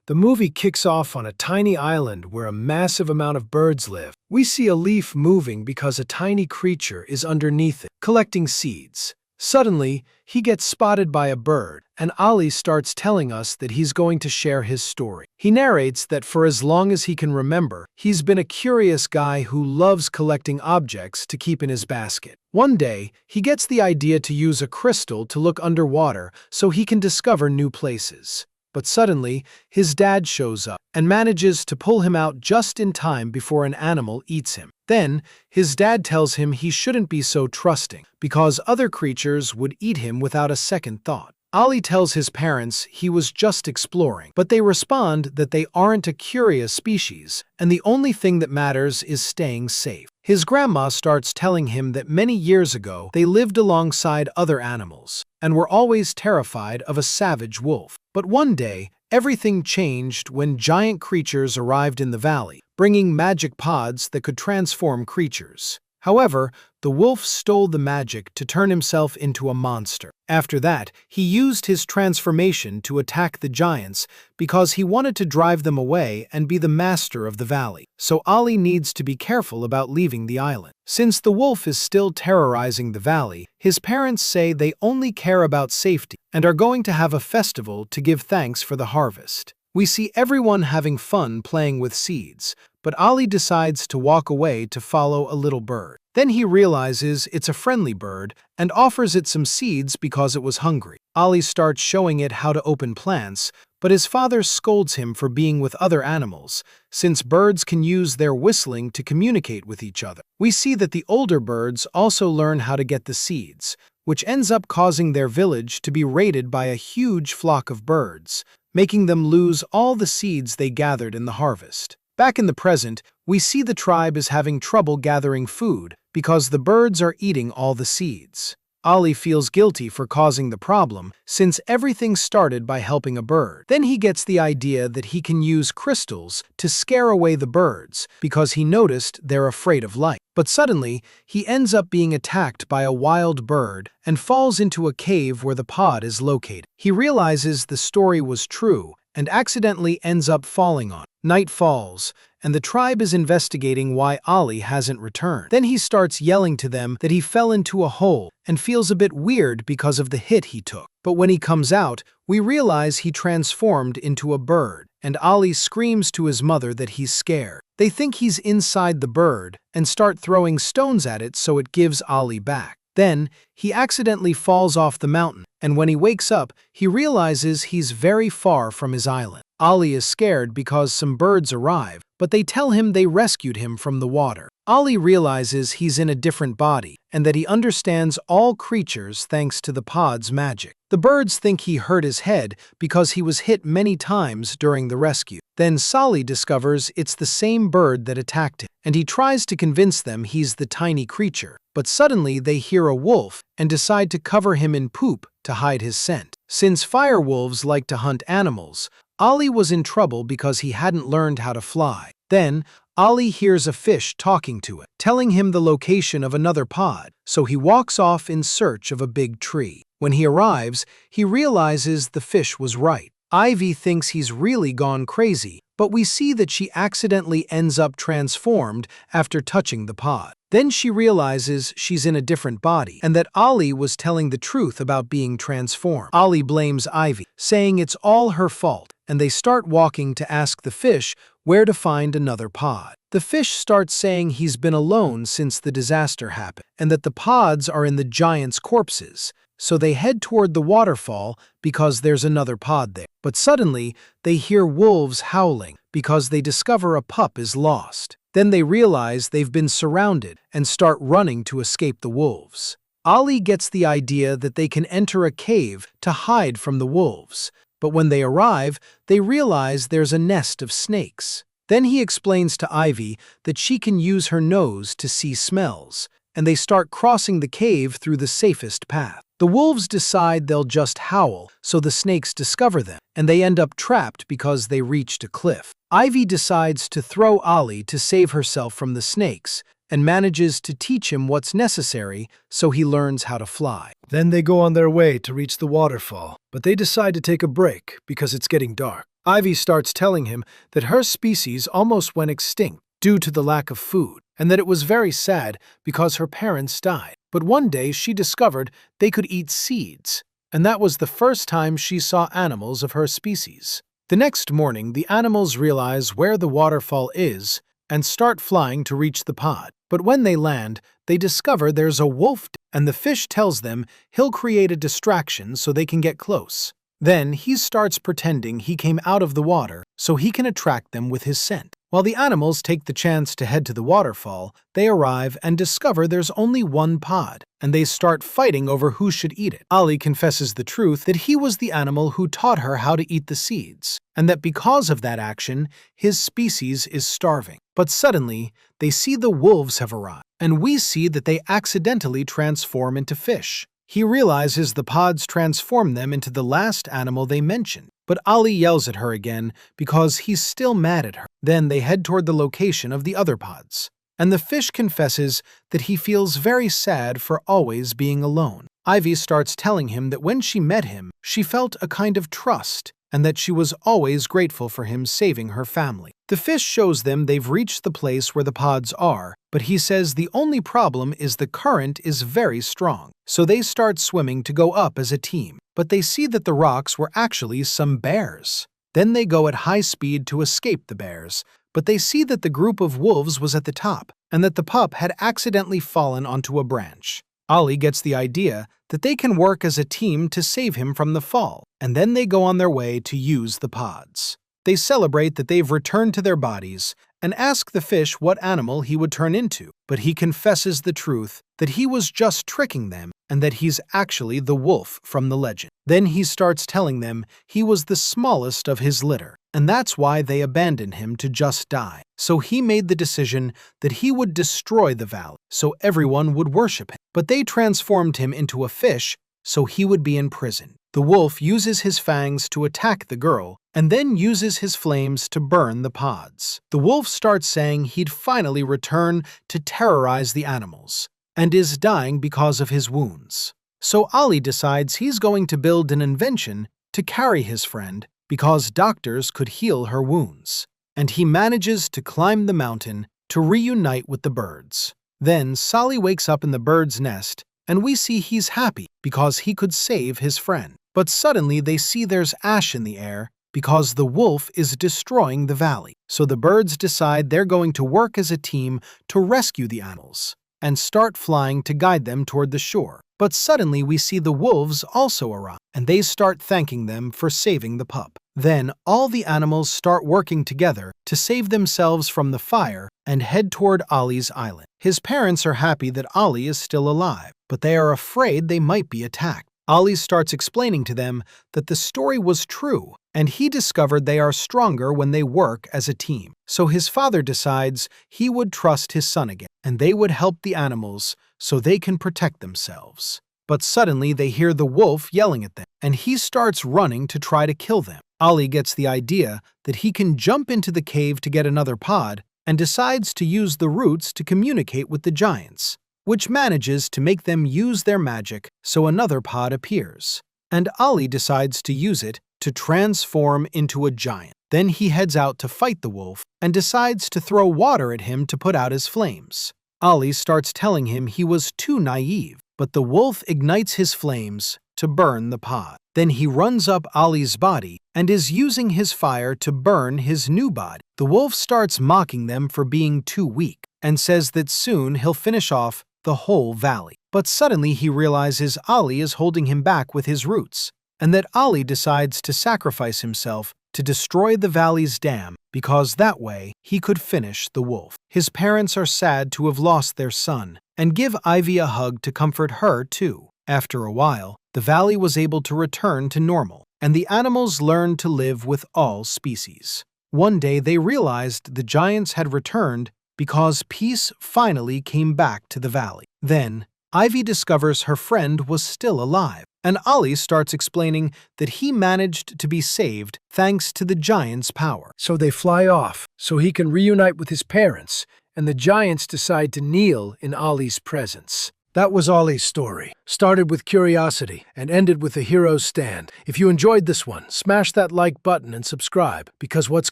The movie kicks off on a tiny island where a massive amount of birds live. We see a leaf moving because a tiny creature is underneath it, collecting seeds. Suddenly, he gets spotted by a bird, and Ali starts telling us that he's going to share his story. He narrates that for as long as he can remember, he's been a curious guy who loves collecting objects to keep in his basket. One day, he gets the idea to use a crystal to look underwater so he can discover new places. But suddenly, his dad shows up and manages to pull him out just in time before an animal eats him. Then, his dad tells him he shouldn't be so trusting, because other creatures would eat him without a second thought. Ali tells his parents he was just exploring, but they respond that they aren't a curious species, and the only thing that matters is staying safe. His grandma starts telling him that many years ago they lived alongside other animals, and were always terrified of a savage wolf. But one day, everything changed when giant creatures arrived in the valley, bringing magic pods that could transform creatures. However, the wolf stole the magic to turn himself into a monster. After that, he used his transformation to attack the giants because he wanted to drive them away and be the master of the valley. So Ali needs to be careful about leaving the island. Since the wolf is still terrorizing the valley, his parents say they only care about safety and are going to have a festival to give thanks for the harvest. We see everyone having fun playing with seeds, but Ali decides to walk away to follow a little bird. Then he realizes it's a friendly bird and offers it some seeds because it was hungry. Ali starts showing it how to open plants, but his father scolds him for being with other animals, since birds can use their whistling to communicate with each other. We see that the older birds also learn how to get the seeds, which ends up causing their village to be raided by a huge flock of birds, making them lose all the seeds they gathered in the harvest. Back in the present, we see the tribe is having trouble gathering food because the birds are eating all the seeds. Ali feels guilty for causing the problem, since everything started by helping a bird. Then he gets the idea that he can use crystals to scare away the birds because he noticed they're afraid of light. But suddenly, he ends up being attacked by a wild bird and falls into a cave where the pod is located. He realizes the story was true and accidentally ends up falling on it. Night falls, and the tribe is investigating why Ali hasn't returned. Then he starts yelling to them that he fell into a hole and feels a bit weird because of the hit he took. But when he comes out, we realize he transformed into a bird, and Ali screams to his mother that he's scared. They think he's inside the bird and start throwing stones at it so it gives Ali back. Then, he accidentally falls off the mountain, and when he wakes up, he realizes he's very far from his island. Ali is scared because some birds arrive, but they tell him they rescued him from the water. Ali realizes he's in a different body, and that he understands all creatures thanks to the pod's magic. The birds think he hurt his head because he was hit many times during the rescue. Then Sally discovers it's the same bird that attacked him, and he tries to convince them he's the tiny creature. But suddenly they hear a wolf and decide to cover him in poop to hide his scent. Since fire wolves like to hunt animals, Ali was in trouble because he hadn't learned how to fly. Then, Ali hears a fish talking to it, telling him the location of another pod, so he walks off in search of a big tree. When he arrives, he realizes the fish was right. Ivy thinks he's really gone crazy, but we see that she accidentally ends up transformed after touching the pod. Then she realizes she's in a different body, and that Ali was telling the truth about being transformed. Ali blames Ivy, saying it's all her fault, and they start walking to ask the fish where to find another pod. The fish starts saying he's been alone since the disaster happened, and that the pods are in the giants' corpses. So they head toward the waterfall because there's another pod there. But suddenly, they hear wolves howling because they discover a pup is lost. Then they realize they've been surrounded and start running to escape the wolves. Ali gets the idea that they can enter a cave to hide from the wolves. But when they arrive, they realize there's a nest of snakes. Then he explains to Ivy that she can use her nose to see smells, and they start crossing the cave through the safest path. The wolves decide they'll just howl, so the snakes discover them, and they end up trapped because they reached a cliff. Ivy decides to throw Ali to save herself from the snakes, and manages to teach him what's necessary so he learns how to fly. Then they go on their way to reach the waterfall, but they decide to take a break because it's getting dark. Ivy starts telling him that her species almost went extinct due to the lack of food, and that it was very sad because her parents died. But one day she discovered they could eat seeds, and that was the first time she saw animals of her species. The next morning, the animals realize where the waterfall is and start flying to reach the pod. But when they land, they discover there's a wolf, and the fish tells them he'll create a distraction so they can get close. Then he starts pretending he came out of the water so he can attract them with his scent. While the animals take the chance to head to the waterfall, they arrive and discover there's only one pod, and they start fighting over who should eat it. Ollie confesses the truth that he was the animal who taught her how to eat the seeds, and that because of that action, his species is starving. But suddenly, they see the wolves have arrived, and we see that they accidentally transform into fish. He realizes the pods transform them into the last animal they mentioned, but Ollie yells at her again because he's still mad at her. Then they head toward the location of the other pods, and the fish confesses that he feels very sad for always being alone. Ivy starts telling him that when she met him, she felt a kind of trust, and that she was always grateful for him saving her family. The fish shows them they've reached the place where the pods are, but he says the only problem is the current is very strong. So they start swimming to go up as a team, but they see that the rocks were actually some bears. Then they go at high speed to escape the bears, but they see that the group of wolves was at the top, and that the pup had accidentally fallen onto a branch. Ollie gets the idea that they can work as a team to save him from the fall, and then they go on their way to use the pods. They celebrate that they've returned to their bodies and ask the fish what animal he would turn into, but he confesses the truth that he was just tricking them and that he's actually the wolf from the legend. Then he starts telling them he was the smallest of his litter, and that's why they abandoned him to just die. So he made the decision that he would destroy the valley so everyone would worship him. But they transformed him into a fish so he would be in prison. The wolf uses his fangs to attack the girl and then uses his flames to burn the pods. The wolf starts saying he'd finally return to terrorize the animals and is dying because of his wounds. So Ollie decides he's going to build an invention to carry his friend because doctors could heal her wounds. And he manages to climb the mountain to reunite with the birds. Then Solly wakes up in the bird's nest, and we see he's happy because he could save his friend. But suddenly they see there's ash in the air because the wolf is destroying the valley. So the birds decide they're going to work as a team to rescue the animals and start flying to guide them toward the shore. But suddenly we see the wolves also arrive, and they start thanking them for saving the pup. Then all the animals start working together to save themselves from the fire and head toward Ollie's island. His parents are happy that Ollie is still alive, but they are afraid they might be attacked. Ollie starts explaining to them that the story was true, and he discovered they are stronger when they work as a team. So his father decides he would trust his son again, and they would help the animals so they can protect themselves. But suddenly they hear the wolf yelling at them, and he starts running to try to kill them. Ollie gets the idea that he can jump into the cave to get another pod and decides to use the roots to communicate with the giants, which manages to make them use their magic so another pod appears. And Ollie decides to use it to transform into a giant. Then he heads out to fight the wolf and decides to throw water at him to put out his flames. Ollie starts telling him he was too naive, but the wolf ignites his flames to burn the pod. Then he runs up Ollie's body and is using his fire to burn his new body. The wolf starts mocking them for being too weak and says that soon he'll finish off the whole valley. But suddenly he realizes Ollie is holding him back with his roots, and that Ollie decides to sacrifice himself to destroy the valley's dam because that way he could finish the wolf. His parents are sad to have lost their son and give Ivy a hug to comfort her too. After a while, the valley was able to return to normal, and the animals learned to live with all species. One day they realized the giants had returned because peace finally came back to the valley. Then, Ivy discovers her friend was still alive, and Ollie starts explaining that he managed to be saved thanks to the giant's power. So they fly off so he can reunite with his parents, and the giants decide to kneel in Ollie's presence. That was Ollie's story. Started with curiosity and ended with a hero's stand. If you enjoyed this one, smash that like button and subscribe, because what's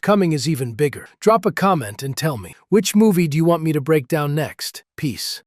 coming is even bigger. Drop a comment and tell me, which movie do you want me to break down next? Peace.